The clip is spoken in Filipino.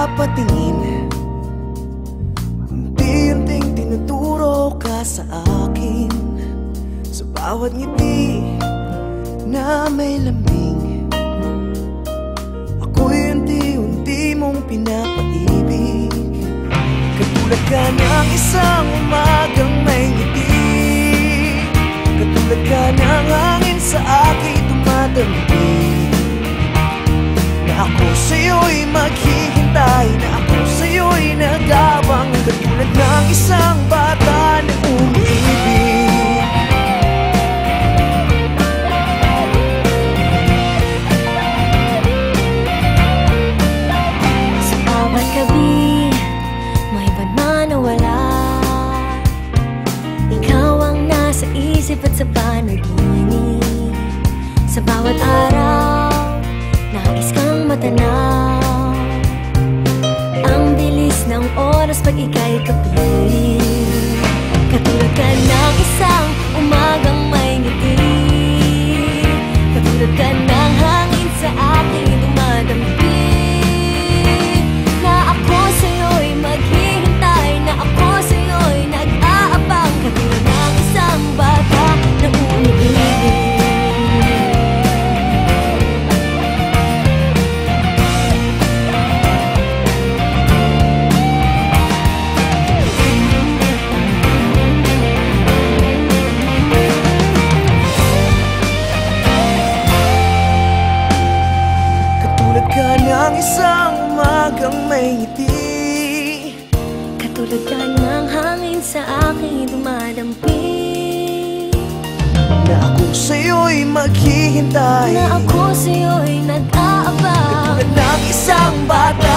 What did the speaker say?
napapatingin, unti-unting tinuturo ka sa akin. Sa bawat ngiti na may lambing, ako'y unti-unti mong pinapaibig. Katulad ka ng isang umagang may ngiti, katulad ka ng hangin sa akin dumadambig. Na ako sa'yo'y maghihintay, na ako sa'yo'y nag-aabang, katulad ng isang bata na umiibig. Sa bawat gabi, may iba't manawala, ikaw ang nasa isip at sa panaginip. Sa bawat araw, nais kang matanaw, ang bilis ng oras pag ika'y kapiling. Katulad ka ng isang umagang may ngiti, katulad ka ng hangin sa aking dumadampig. Na ako sa'yo'y maghihintay, na ako sa'yo'y nag-aabang, katulad ng isang bata na umiibig. Ng isang umagang may ngiti, katulad ka ng hangin sa aking dumadampig. na ako sa'yo'y maghihintay, Na ako sa'yo'y nag-aabang, katulad ng isang bata